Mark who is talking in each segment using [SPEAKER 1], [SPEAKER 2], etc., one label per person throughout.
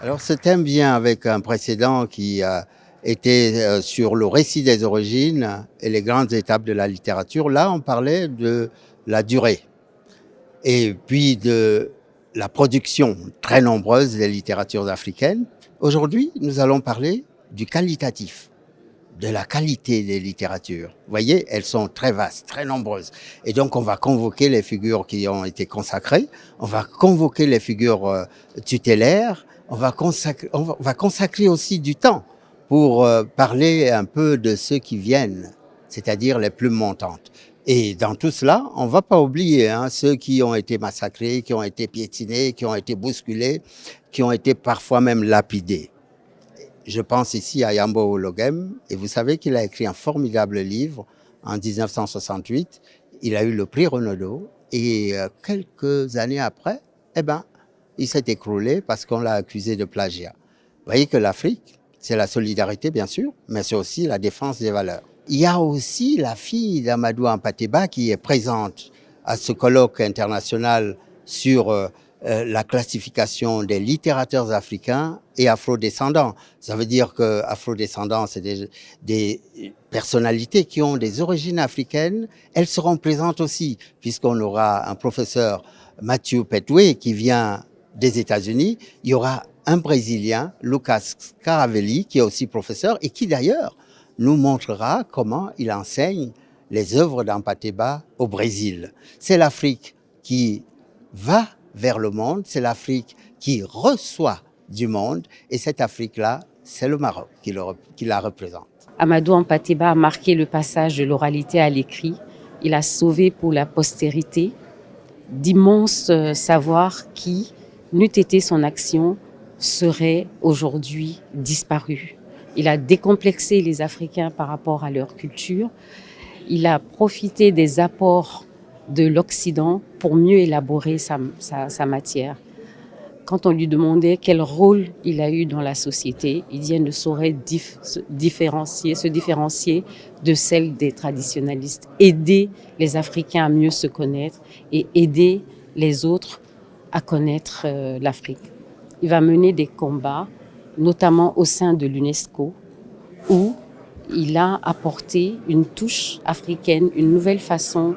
[SPEAKER 1] Alors ce thème vient avec un précédent qui était sur le récit des origines et les grandes étapes de la littérature. Là, on parlait de la durée et puis de la production très nombreuse des littératures africaines. Aujourd'hui, nous allons parler du qualitatif, de la qualité des littératures. Vous voyez, elles sont très vastes, très nombreuses. Et donc, on va convoquer les figures qui ont été consacrées, on va convoquer les figures tutélaires, on va consacrer aussi du temps pour parler un peu de ceux qui viennent, c'est-à-dire les plumes montantes. Et dans tout cela, on ne va pas oublier ceux qui ont été massacrés, qui ont été piétinés, qui ont été bousculés, qui ont été parfois même lapidés. Je pense ici à Yambo Ologem, et vous savez qu'il a écrit un formidable livre en 1968. Il a eu le prix Renaudot, et quelques années après, il s'est écroulé parce qu'on l'a accusé de plagiat. Vous voyez que l'Afrique, c'est la solidarité bien sûr, mais c'est aussi la défense des valeurs. Il y a aussi la fille d'Amadou Hampâté-Bâ qui est présente à ce colloque international sur la classification des littérateurs africains et afrodescendants. Ça veut dire que afrodescendants, c'est des personnalités qui ont des origines africaines. Elles seront présentes aussi, puisqu'on aura un professeur, Mathieu Petoué, qui vient des États-Unis. Il y aura un Brésilien, Lucas Caravelli, qui est aussi professeur et qui d'ailleurs nous montrera comment il enseigne les œuvres d'Hampâté-Bâ au Brésil. C'est l'Afrique qui va vers le monde, c'est l'Afrique qui reçoit du monde, et cette Afrique-là, c'est le Maroc qui la représente.
[SPEAKER 2] Amadou Hampâté-Bâ a marqué le passage de l'oralité à l'écrit. Il a sauvé pour la postérité d'immenses savoirs qui, n'eût été son action, seraient aujourd'hui disparus. Il a décomplexé les Africains par rapport à leur culture. Il a profité des apports de l'Occident pour mieux élaborer sa matière. Quand on lui demandait quel rôle il a eu dans la société, il disait ne saurait se différencier de celle des traditionalistes. Aider les Africains à mieux se connaître et aider les autres à connaître l'Afrique. Il va mener des combats, notamment au sein de l'UNESCO, où il a apporté une touche africaine, une nouvelle façon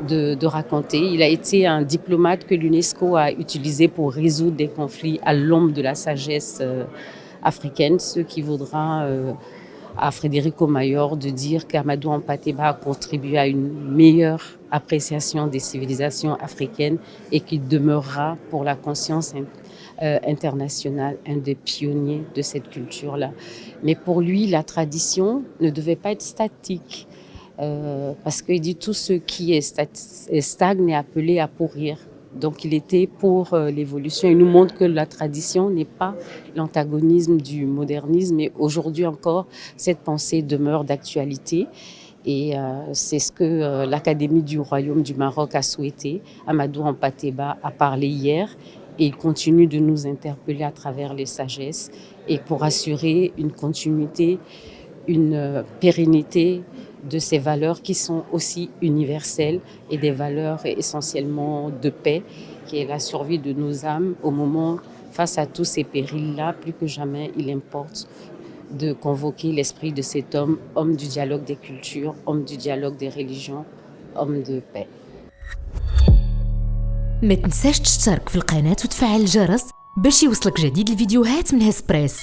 [SPEAKER 2] de raconter. Il a été un diplomate que l'UNESCO a utilisé pour résoudre des conflits à l'ombre de la sagesse africaine, ce qui vaudra à Federico Mayor de dire qu'Amadou Hampâté-Bâ a contribué à une meilleure appréciation des civilisations africaines et qu'il demeurera pour la conscience internationale un des pionniers de cette culture-là. Mais pour lui, la tradition ne devait pas être statique. Parce qu'il dit tout ce qui est stagne est appelé à pourrir. Donc il était pour l'évolution. Il nous montre que la tradition n'est pas l'antagonisme du modernisme, et aujourd'hui encore, cette pensée demeure d'actualité. Et c'est ce que l'Académie du Royaume du Maroc a souhaité. Amadou Hampâté-Bâ a parlé hier et il continue de nous interpeller à travers les sagesses, et pour assurer une continuité, une pérennité de ces valeurs qui sont aussi universelles et des valeurs essentiellement de paix, qui est la survie de nos âmes. Au moment, face à tous ces périls-là, plus que jamais, il importe de convoquer l'esprit de cet homme, homme du dialogue des cultures, homme du dialogue des religions, homme de paix.
[SPEAKER 3] ما تنساش تشترك في القناة وتفعل الجرس باش يوصلك جديد الفيديوهات من هسبريس.